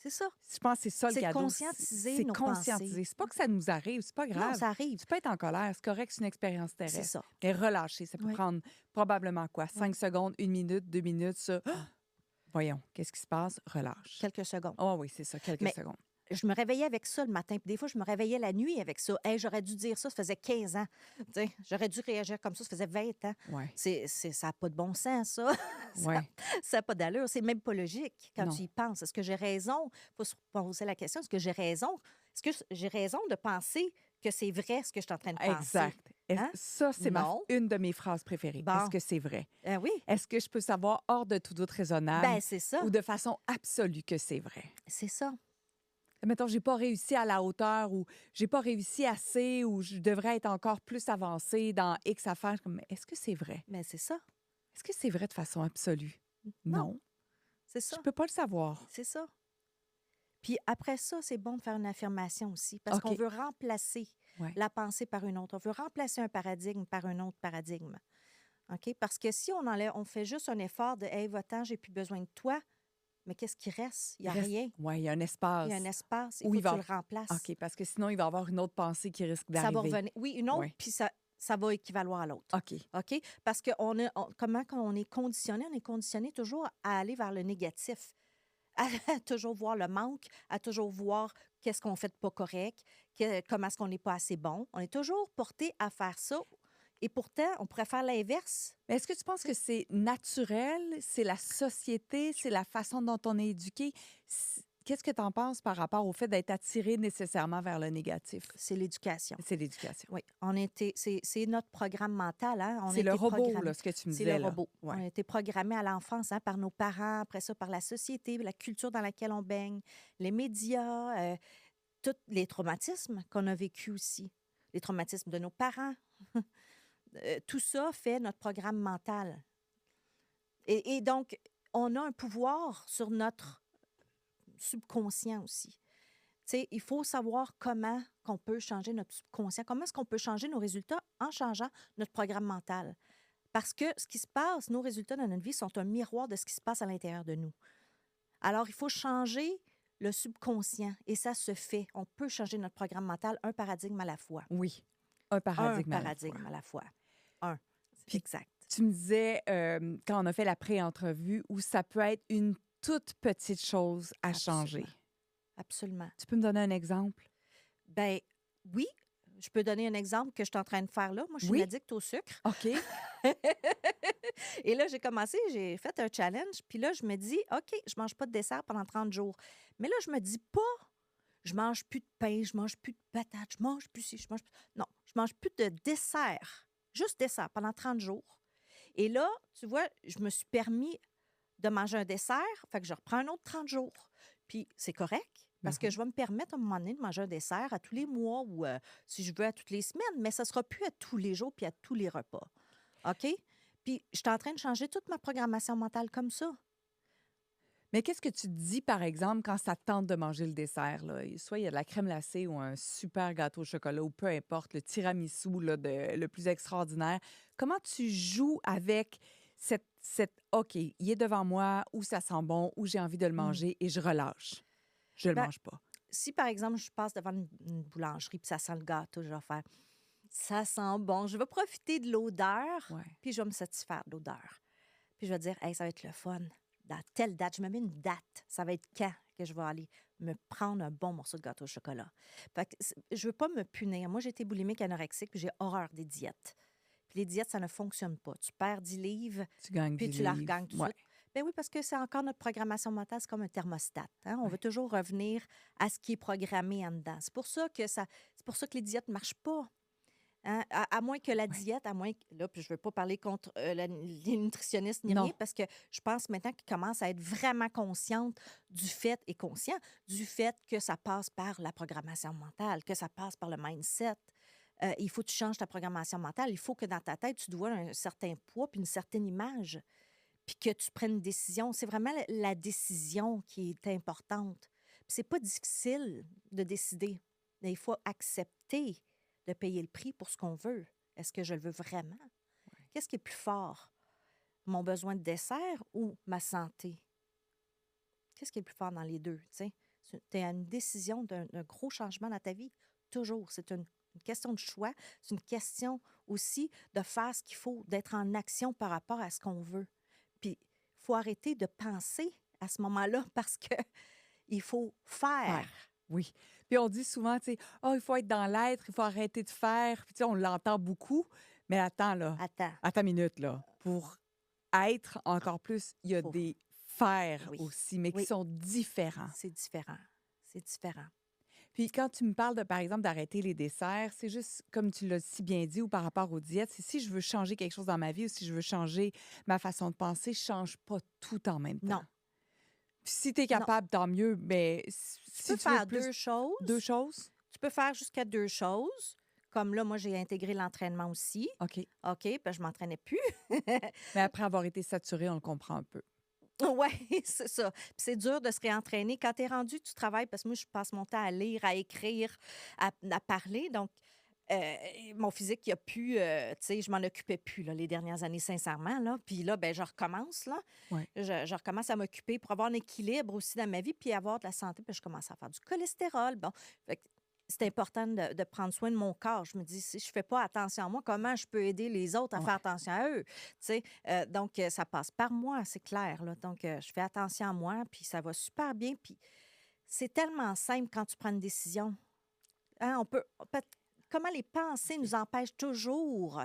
C'est ça. Je pense que c'est ça le C'est cadeau. conscientiser C'est nos conscientiser. pensées. C'est pas que ça nous arrive, c'est pas Non, grave. ça arrive. Tu peux être en colère, c'est correct, c'est une expérience C'est terrestre. ça. Mais relâcher, ça peut Oui. prendre probablement quoi? 5 Oui. secondes, 1 minute, 2 minutes, ça. Voyons, qu'est-ce qui se passe? Relâche. Quelques secondes. Oh oui, c'est ça, quelques Mais- secondes. Je me réveillais avec ça le matin. Puis des fois, je me réveillais la nuit avec ça. Hey, j'aurais dû dire ça faisait 15 ans. Tu sais, j'aurais dû réagir comme ça faisait 20 ans. Ouais. Ça n'a pas de bon sens, ça. Ouais. Ça n'a pas d'allure. C'est même pas logique quand Non. tu y penses. Est-ce que j'ai raison? Il faut se poser la question. Est-ce que j'ai raison? Est-ce que j'ai raison de penser que c'est vrai ce que je suis en train de penser? Exact. Hein? Ça, c'est Non. une de mes phrases préférées. Bon. Est-ce que c'est vrai? Oui, Est-ce que je peux savoir hors de tout doute raisonnable ben c'est ça. ou de façon absolue que c'est vrai? C'est ça. Mettons, j'ai pas réussi à la hauteur ou j'ai pas réussi assez ou je devrais être encore plus avancée dans X affaires. Comme, est-ce que c'est vrai? Mais c'est ça. Est-ce que c'est vrai de façon absolue? Non. C'est ça. Je peux pas le savoir. C'est ça. Puis après ça, c'est bon de faire une affirmation aussi parce OK. qu'on veut remplacer Ouais. la pensée par une autre. On veut remplacer un paradigme par un autre paradigme. OK? Parce que si on fait juste un effort de « Hey, va-t'en, j'ai plus besoin de toi », mais qu'est-ce qui reste? Il n'y Il a reste rien. ouais, il y a un Il espace y a un espace, il où faut il que tu va le remplaces. OK, parce que sinon, il va y avoir une autre pensée qui risque Ça va d'arriver. revenir. Oui, une autre, Ouais. puis ça va équivaloir à l'autre. OK. OK? Parce que comment on est conditionné? On est conditionné toujours à aller vers le négatif, à toujours voir le manque, à toujours voir qu'est-ce qu'on fait de pas correct, comment est-ce qu'on n'est pas assez bon. On est toujours porté à faire ça. Et pourtant, on pourrait faire l'inverse. Mais est-ce que tu penses que c'est naturel? C'est la société? C'est la façon dont on est éduqué? Qu'est-ce que tu en penses par rapport au fait d'être attiré nécessairement vers le négatif? C'est l'éducation. C'est l'éducation. Oui, c'est notre programme mental, hein? On a C'est le été robot, programmé. là, ce que tu me C'est le disais, là. robot. On Ouais. a été programmé à l'enfance, hein, par nos parents, après ça, par la société, la culture dans laquelle on baigne, les médias, tous les traumatismes qu'on a vécus aussi, les traumatismes de nos parents. Tout ça fait notre programme mental. Et donc, on a un pouvoir sur notre subconscient aussi. Tu sais, il faut savoir comment qu'on peut changer notre subconscient, comment est-ce qu'on peut changer nos résultats en changeant notre programme mental. Parce que ce qui se passe, nos résultats dans notre vie sont un miroir de ce qui se passe à l'intérieur de nous. Alors, il faut changer le subconscient et ça se fait. On peut changer notre programme mental un paradigme à la fois. Oui, un Un paradigme à la fois. paradigme à la fois. Un. Puis Exact. tu me disais, quand on a fait la pré-entrevue, où ça peut être une toute petite chose à changer. Absolument. Tu peux me donner un exemple? Ben oui, je peux donner un exemple que je suis en train de faire là. Moi, je suis Oui. une addict au sucre. OK. Et là, j'ai fait un challenge. Puis là, je me dis, OK, je mange pas de dessert pendant 30 jours. Mais là, je me dis pas, je mange plus de pain, je mange plus de patates, je mange plus ci, je mange plus... Non, je mange plus de dessert. Juste dessert pendant 30 jours. Et là, tu vois, je me suis permis de manger un dessert. Fait que je reprends un autre 30 jours. Puis c'est correct. Parce que je vais me permettre à un moment donné de manger un dessert à tous les mois ou si je veux à toutes les semaines, mais ça ne sera plus à tous les jours puis à tous les repas. OK? Puis je suis en train de changer toute ma programmation mentale comme ça. Mais qu'est-ce que tu te dis, par exemple, quand ça te tente de manger le dessert? Là? Soit il y a de la crème glacée ou un super gâteau au chocolat ou peu importe, le tiramisu là, le plus extraordinaire. Comment tu joues avec cette OK, il est devant moi, ou ça sent bon, ou j'ai envie de le manger et je relâche. Je le Ben, mange pas. Si, par exemple, je passe devant une boulangerie puis ça sent le gâteau, je vais faire ça sent bon. Je vais profiter de l'odeur Ouais. puis je vais me satisfaire de l'odeur. Puis je vais dire, hey, ça va être le fun. Dans telle date, je me mets une date. Ça va être quand que je vais aller me prendre un bon morceau de gâteau au chocolat. Fait que je veux pas me punir. Moi, j'ai été boulimique anorexique puis j'ai horreur des diètes. Puis les diètes, ça ne fonctionne pas. Tu perds 10 livres, Tu gagnes puis 10 tu la livres. regagnes tout de Ouais. suite. Ben oui, parce que c'est encore notre programmation mentale, c'est comme un thermostat. Hein? On Ouais. veut toujours revenir à ce qui est programmé en dedans. C'est pour ça que les diètes ne marchent pas. Hein? À moins que la diète, à moins que, là, puis je ne veux pas parler contre les nutritionnistes ni Non. rien, parce que je pense maintenant qu'ils commencent à être vraiment conscients du fait que ça passe par la programmation mentale, que ça passe par le mindset. Il faut que tu changes ta programmation mentale. Il faut que dans ta tête, tu te vois un certain poids puis une certaine image, puis que tu prennes une décision. C'est vraiment la décision qui est importante. Puis c'est pas difficile de décider, mais il faut accepter de payer le prix pour ce qu'on veut. Est-ce que je le veux vraiment? Qu'est-ce qui est plus fort? Mon besoin de dessert ou ma santé? Qu'est-ce qui est le plus fort dans les deux? Tu as une décision d'un gros changement dans ta vie. Toujours. C'est une question de choix. C'est une question aussi de faire ce qu'il faut, d'être en action par rapport à ce qu'on veut. Puis, il faut arrêter de penser à ce moment-là parce que il faut faire. Oui. Puis on dit souvent, tu sais, oh, il faut être dans l'être, il faut arrêter de faire. Puis tu sais, on l'entend beaucoup. Mais attends, là. Attends une minute, là. Pour être encore plus, il y a des faire aussi, mais qui sont différents. C'est différent. C'est différent. Puis quand tu me parles, par exemple, d'arrêter les desserts, c'est juste, comme tu l'as si bien dit, ou par rapport aux diètes, c'est si je veux changer quelque chose dans ma vie ou si je veux changer ma façon de penser, je ne change pas tout en même temps. Non. Puis si tu es capable, tant mieux, mais tu peux faire deux choses. Deux choses? Tu peux faire jusqu'à deux choses. Comme là, moi, j'ai intégré l'entraînement aussi. OK. OK, puis je ne m'entraînais plus. Mais après avoir été saturé, on le comprend un peu. Oui, c'est ça. Puis c'est dur de se réentraîner. Quand tu es rendu, tu travailles, parce que moi, je passe mon temps à lire, à écrire, à parler. Donc, Mon physique, il a pu, tu sais, je m'en occupais plus là, les dernières années, sincèrement. Là. Puis là, ben, je recommence. Là. Ouais. Je recommence à m'occuper pour avoir un équilibre aussi dans ma vie, puis avoir de la santé. Puis je commence à faire du cholestérol. Bon, fait que c'est important de prendre soin de mon corps. Je me dis, si je fais pas attention à moi, comment je peux aider les autres à faire Ouais. attention à eux? Tu sais, donc, ça passe par moi, c'est clair. Là. Donc, je fais attention à moi, puis ça va super bien. Puis c'est tellement simple quand tu prends une décision. Hein, comment les pensées nous empêchent toujours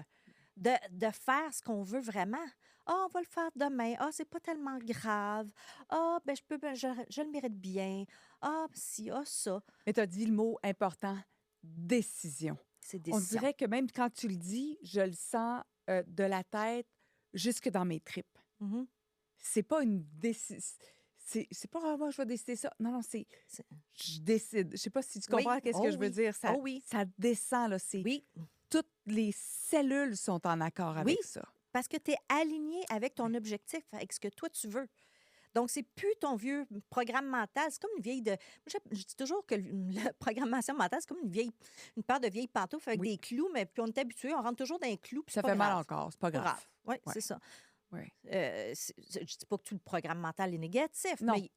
de faire ce qu'on veut vraiment. Ah, on va le faire demain. Ah, c'est pas tellement grave. Ah, ben je le mérite bien. Ah, si, ah, ça. Mais tu as dit le mot important, décision. C'est On décision. dirait que même quand tu le dis, je le sens de la tête jusque dans mes tripes. Mhm. C'est pas une décision. C'est pas vraiment je vais décider ça. Non, non, c'est C'est- je décide. Je sais pas si tu Oui, comprends qu'est-ce que oh je veux oui, dire. oh oui, Ça descend, là. C'est oui, toutes les cellules sont en accord oui, avec ça. parce que tu es aligné avec ton objectif, avec ce que toi tu veux. Donc, c'est plus ton vieux programme mental. C'est comme une vieille de. Moi, je dis toujours que la programmation mentale, c'est comme une paire de vieilles pantoufles avec Oui. des clous, mais puis on est habitué, on rentre toujours dans les clous, puis c'est Ça pas fait mal grave. encore, c'est pas Pas grave. grave. Oui, Ouais, c'est ça. ouais. Je dis pas que tout le programme mental est négatif, Non. mais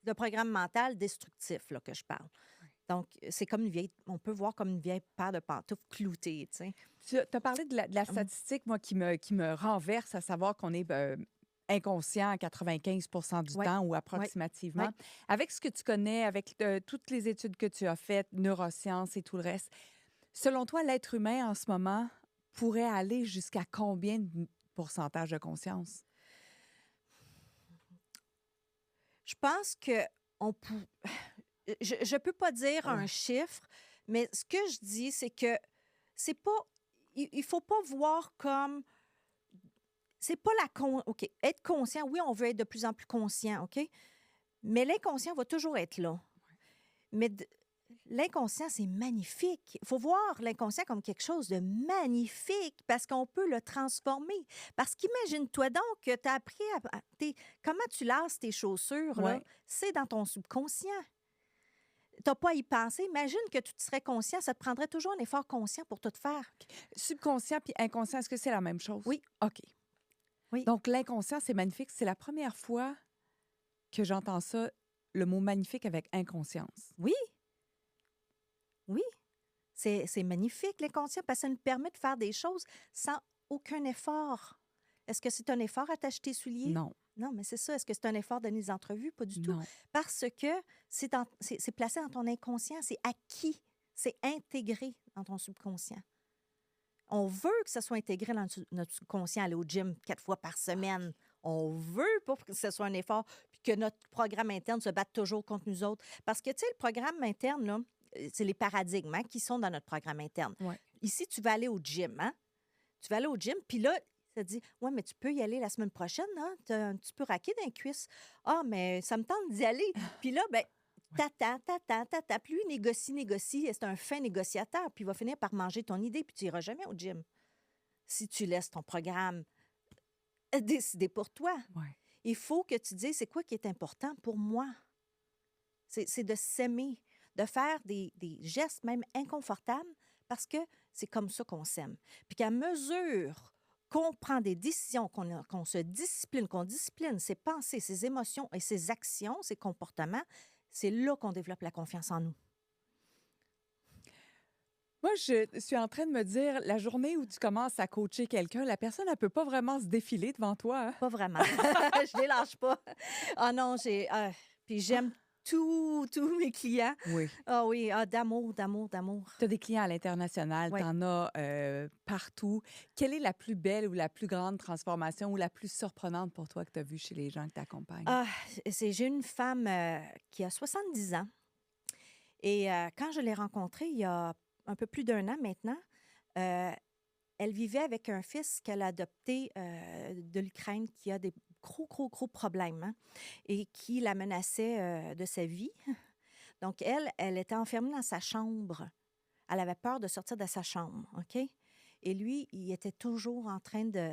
le programme mental destructif, là, que je parle. Ouais. Donc, c'est comme une vieille. On peut voir comme une vieille paire de pantoufles cloutées, tu sais. Tu as parlé de la statistique, moi, qui me renverse, à savoir qu'on est inconscient à 95 du Oui, temps ou oui, approximativement. oui. Avec ce que tu connais, avec toutes les études que tu as faites, neurosciences et tout le reste, selon toi, l'être humain en ce moment pourrait aller jusqu'à combien de pourcentage de conscience? Je pense que on peut. Je peux pas dire un Ouais. chiffre, mais ce que je dis, c'est que c'est pas. Il faut pas voir comme. C'est pas la OK. Être conscient, oui, on veut être de plus en plus conscient, OK? Mais l'inconscient va toujours être là. Mais l'inconscient, c'est magnifique. Il faut voir l'inconscient comme quelque chose de magnifique parce qu'on peut le transformer. Parce qu'imagine-toi donc que tu as appris comment tu lasses tes chaussures, là, Ouais. c'est dans ton subconscient. Tu n'as pas à y penser. Imagine que tu te serais conscient, ça te prendrait toujours un effort conscient pour tout faire. Subconscient puis inconscient, est-ce que c'est la même chose? Oui. OK. Oui. Donc, l'inconscient, c'est magnifique. C'est la première fois que j'entends ça, le mot magnifique avec inconscience. Oui. Oui. C'est magnifique, l'inconscient, parce que ça nous permet de faire des choses sans aucun effort. Est-ce que c'est un effort à t'acheter tes souliers? Non, Non, mais c'est ça. Est-ce que c'est un effort de donner des entrevues? Pas du tout. non. Parce que c'est placé dans ton inconscient, c'est acquis, c'est intégré dans ton subconscient. On veut que ça soit intégré dans notre subconscient, aller au gym 4 fois par semaine. On veut pas que ce soit un effort, puis que notre programme interne se batte toujours contre nous autres. Parce que, tu sais, le programme interne, là, c'est les paradigmes hein, qui sont dans notre programme interne. Ouais. Ici, tu vas aller au gym, hein? Tu vas aller au gym, puis là, ça te dit, ouais, mais tu peux y aller la semaine prochaine, hein? Tu peux raquer dans les cuisses. Ah, mais ça me tente d'y aller. Puis là, ben, t'attends. Puis lui, négocie. C'est un fin négociateur. Puis il va finir par manger ton idée, puis tu n'iras jamais au gym. Si tu laisses ton programme décider pour toi, Ouais. il faut que tu dises c'est quoi qui est important pour moi. C'est de s'aimer, de faire des gestes même inconfortables parce que c'est comme ça qu'on s'aime. Puis qu'à mesure qu'on prend des décisions, qu'on se discipline, qu'on discipline ses pensées, ses émotions et ses actions, ses comportements, c'est là qu'on développe la confiance en nous. Moi, je suis en train de me dire, la journée où tu commences à coacher quelqu'un, la personne, elle peut pas vraiment se défiler devant toi. Hein? Pas vraiment. Je les lâche pas. Ah non, puis j'aime tous mes clients. Oui. Ah oui, d'amour. Tu as des clients à l'international, Oui. tu en as partout. Quelle est la plus belle ou la plus grande transformation ou la plus surprenante pour toi que tu as vue chez les gens que tu accompagnes? Ah, j'ai une femme qui a 70 ans et quand je l'ai rencontrée il y a un peu plus d'1 an maintenant, euh, elle vivait avec un fils qu'elle a adopté de l'Ukraine qui a des gros problèmes hein, et qui la menaçait de sa vie. Donc, elle était enfermée dans sa chambre. Elle avait peur de sortir de sa chambre, OK? Et lui, il était toujours en train de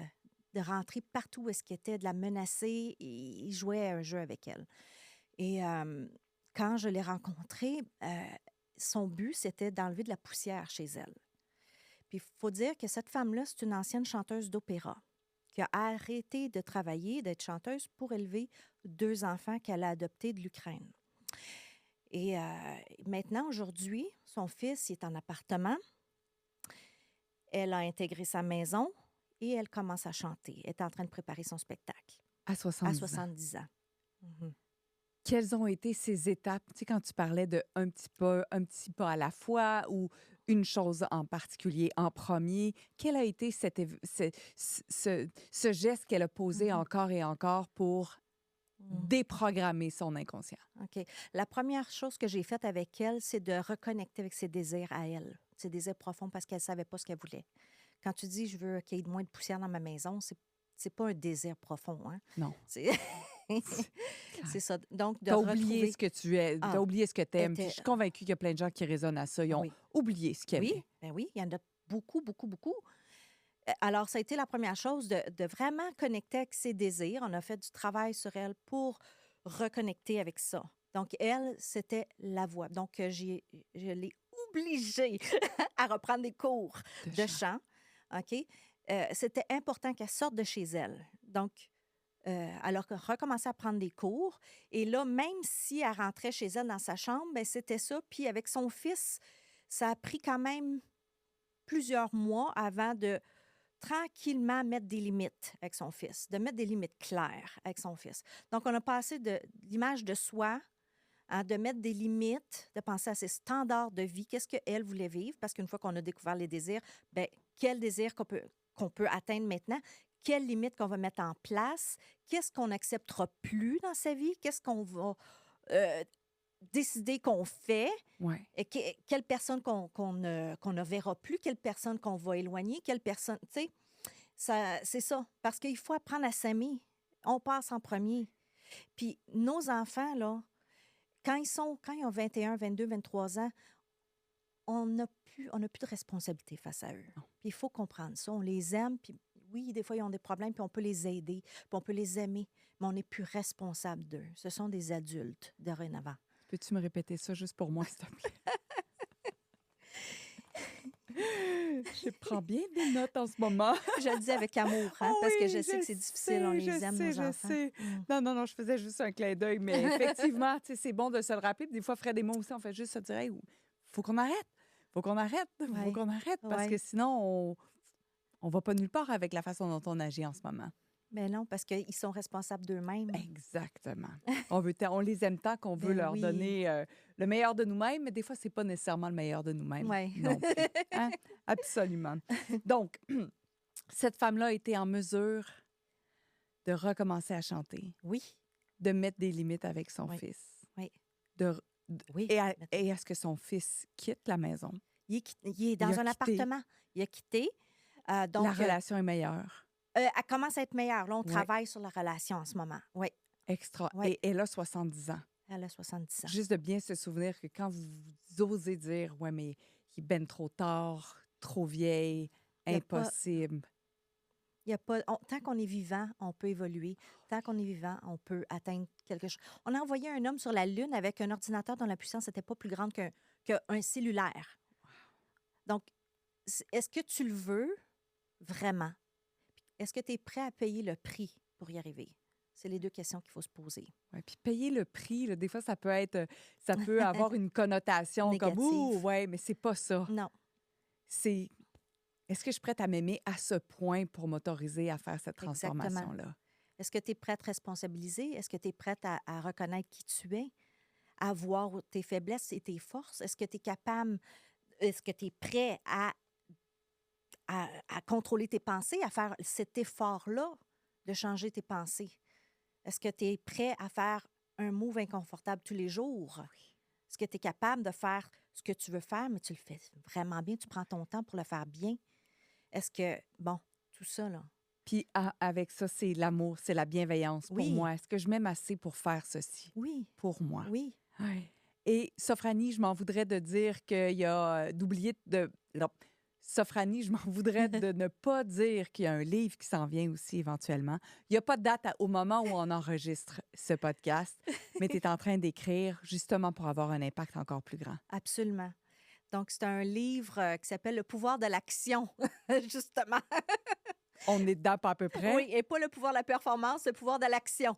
rentrer partout où est-ce qu'il était, de la menacer. Et il jouait à un jeu avec elle. Et quand je l'ai rencontrée, son but, c'était d'enlever de la poussière chez elle. Puis il faut dire que cette femme-là, c'est une ancienne chanteuse d'opéra qui a arrêté de travailler, d'être chanteuse pour élever 2 enfants qu'elle a adoptés de l'Ukraine. Et maintenant, aujourd'hui, son fils il est en appartement. Elle a intégré sa maison et elle commence à chanter. Elle est en train de préparer son spectacle À à 70 ans. 70 ans. Mhm. Quelles ont été ces étapes? Tu sais, quand tu parlais de un petit pas à la fois ou une chose en particulier en premier, quel a été ce geste qu'elle a posé Mhm. encore et encore pour Mhm. déprogrammer son inconscient? OK. La première chose que j'ai faite avec elle, c'est de reconnecter avec ses désirs à elle, ses désirs profonds parce qu'elle ne savait pas ce qu'elle voulait. Quand tu dis je veux qu'il y ait moins de poussière dans ma maison, c'est pas un désir profond, hein? Non, C'est clair. c'est ça. Donc, de T'as oublié retrouver. ce que tu es, t'as Ah, oublié ce que t'aimes. Puis je était. suis convaincue qu'il y a plein de gens qui résonnent à ça. Ils Ah ont oui. oublié ce qu'ils Oui, aimaient. ben oui, il y en a beaucoup, beaucoup, beaucoup. Alors, ça a été la première chose de vraiment connecter avec ses désirs. On a fait du travail sur elle pour reconnecter avec ça. Donc, elle, c'était la voix. Donc, je l'ai obligée à reprendre des cours De de chant. chant. OK? C'était important qu'elle sorte de chez elle. Donc, alors recommencer à prendre des cours. Et là, même si elle rentrait chez elle dans sa chambre, ben, c'était ça. Puis avec son fils, ça a pris quand même plusieurs mois avant de tranquillement mettre des limites avec son fils, de mettre des limites claires avec son fils. Donc, on a passé de l'image de soi, hein, de mettre des limites, de penser à ses standards de vie, qu'est-ce qu'elle voulait vivre, parce qu'une fois qu'on a découvert les désirs, bien, quel désir qu'on peut atteindre maintenant, quelles limites qu'on va mettre en place, qu'est-ce qu'on n'acceptera plus dans sa vie, qu'est-ce qu'on va décider qu'on fait, Ouais. et quelle personne qu'on ne verra plus, quelle personne qu'on va éloigner, quelle personne, tu sais, c'est ça. Parce qu'il faut apprendre à s'aimer. On passe en premier. Puis nos enfants, là, quand ils ont 21, 22, 23 ans, on n'a plus de responsabilité face à eux. Non. Puis il faut comprendre ça. On les aime, puis oui, des fois, ils ont des problèmes, puis on peut les aider, puis on peut les aimer, mais on n'est plus responsable d'eux. Ce sont des adultes dorénavant. Peux-tu me répéter ça juste pour moi, s'il te plaît? Je prends bien des notes en ce moment. Je le dis avec amour, hein, Oh parce que oui, je sais que c'est difficile, on les aime, nos je enfants. sais. Mm. Non, je faisais juste un clin d'œil, mais effectivement, tu sais, c'est bon de se le rappeler. Puis des fois, Fred et moi aussi, on fait juste se dire, hey, faut qu'on arrête, faut qu'on arrête, faut Ouais, qu'on arrête, parce que ouais. sinon, on va pas nulle part avec la façon dont on agit en ce moment. Mais non, parce qu'ils sont responsables d'eux-mêmes. Exactement. On les aime tant qu'on veut Ben leur oui. donner le meilleur de nous-mêmes, mais des fois, c'est pas nécessairement le meilleur de nous-mêmes Ouais. non plus. Hein? Absolument. Donc, cette femme-là a été en mesure de recommencer à chanter, Oui, de mettre des limites avec son Oui. fils. Oui. De, oui. et à ce que son fils quitte la maison. Il est dans a un quitté. appartement. Il a quitté. Donc, La relation est meilleure. elle commence à être meilleure. Là, on Ouais. travaille sur la relation en ce moment. Oui, Extra. Ouais. Et elle a 70 ans. elle a 70 ans. Juste de bien se souvenir que quand vous osez dire, ouais, mais il est ben trop tard, trop vieille, Il y a pas- impossible. Il y a pas, tant qu'on est vivant, on peut évoluer. Tant qu'on est vivant, on peut atteindre quelque chose. On a envoyé un homme sur la Lune avec un ordinateur dont la puissance n'était pas plus grande qu'un cellulaire. Donc, est-ce que tu le veux vraiment? Est-ce que tu es prêt à payer le prix pour y arriver? C'est les 2 questions qu'il faut se poser. Ouais, puis payer le prix, là, des fois, ça peut avoir une connotation comme ouh, Négative. ouais, mais c'est pas ça. Non, C'est est-ce que je suis prête à m'aimer à ce point pour m'autoriser à faire cette exactement. transformation-là? Est-ce que tu es prête à te responsabiliser? Est-ce que tu es prête à reconnaître qui tu es? À voir tes faiblesses et tes forces? Est-ce que tu es capable, est-ce que tu es prêt à contrôler tes pensées, à faire cet effort-là de changer tes pensées? Est-ce que tu es prêt à faire un move inconfortable tous les jours? Est-ce que tu es capable de faire ce que tu veux faire, mais tu le fais vraiment bien, tu prends ton temps pour le faire bien? Est-ce que, bon, tout ça, là. Puis avec ça, c'est l'amour, c'est la bienveillance pour Oui. moi. Est-ce que je m'aime assez pour faire ceci Oui, pour moi? oui. Ouais. Et Sophranie, je m'en voudrais de dire qu'il y a d'oublier de. Non. Sophranie, je m'en voudrais de ne pas dire qu'il y a un livre qui s'en vient aussi éventuellement. Il n'y a pas de date au moment où on enregistre ce podcast, mais tu es en train d'écrire justement pour avoir un impact encore plus grand. Absolument. Donc, c'est un livre qui s'appelle Le pouvoir de l'action, justement. On est dedans pas à peu près. Oui, et pas le pouvoir de la performance, le pouvoir de l'action.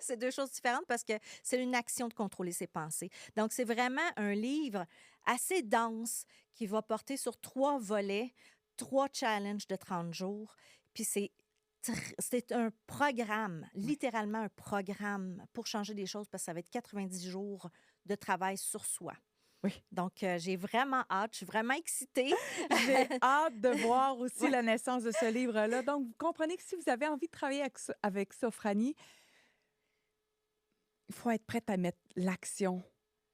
C'est deux choses différentes parce que c'est une action de contrôler ses pensées. Donc, c'est vraiment un livre assez dense qui va porter sur 3 volets, 3 challenges de 30 jours. Puis c'est un programme, littéralement un programme pour changer des choses parce que ça va être 90 jours de travail sur soi. Oui. Donc, j'ai vraiment hâte, je suis vraiment excitée. J'ai hâte de voir aussi Ouais. la naissance de ce livre-là. Donc, vous comprenez que si vous avez envie de travailler avec Sophranie, il faut être prête à mettre l'action,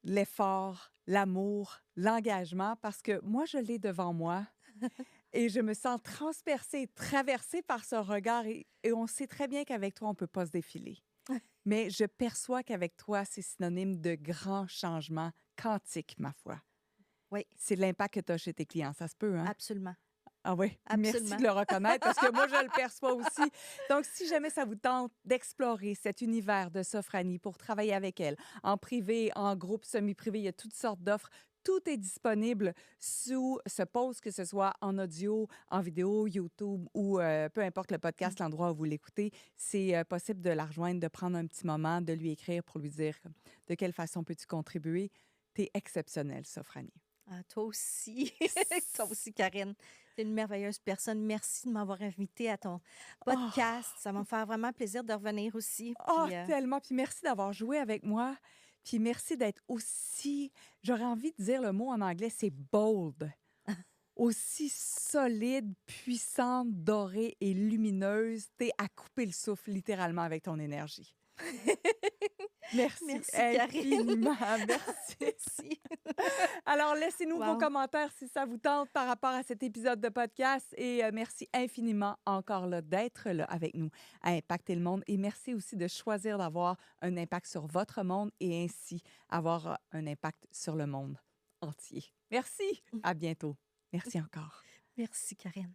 l'effort, l'amour, l'engagement, parce que moi, je l'ai devant moi et je me sens transpercée, traversée par ce regard. Et on sait très bien qu'avec toi, on ne peut pas se défiler. Mais je perçois qu'avec toi, c'est synonyme de grands changements quantiques, ma foi. Oui, C'est l'impact que tu as chez tes clients. Ça se peut, hein? absolument. Ah oui, merci Absolument. de le reconnaître parce que moi, je le perçois aussi. Donc, si jamais ça vous tente d'explorer cet univers de Sophranie pour travailler avec elle, en privé, en groupe semi-privé, il y a toutes sortes d'offres. Tout est disponible sous ce post, que ce soit en audio, en vidéo, YouTube ou peu importe le podcast, l'endroit où vous l'écoutez. C'est possible de la rejoindre, de prendre un petit moment, de lui écrire pour lui dire de quelle façon peux-tu contribuer. T'es exceptionnelle, Sophranie. Ah, toi aussi. Toi aussi, Karine. Tu es une merveilleuse personne. Merci de m'avoir invitée à ton podcast. Ça va me faire vraiment plaisir de revenir aussi. Oh, Puis, tellement. Puis merci d'avoir joué avec moi. Puis merci d'être aussi, j'aurais envie de dire le mot en anglais, c'est bold. Aussi solide, puissante, dorée et lumineuse. T'es à couper le souffle littéralement avec ton énergie. Merci, Merci, Karine. infiniment. Merci. Merci. Alors, laissez-nous vos Wow. commentaires si ça vous tente par rapport à cet épisode de podcast. Et merci infiniment encore là, d'être là avec nous à Impacter le monde. Et merci aussi de choisir d'avoir un impact sur votre monde et ainsi avoir un impact sur le monde entier. Merci. À bientôt. Merci encore. Merci, Karine.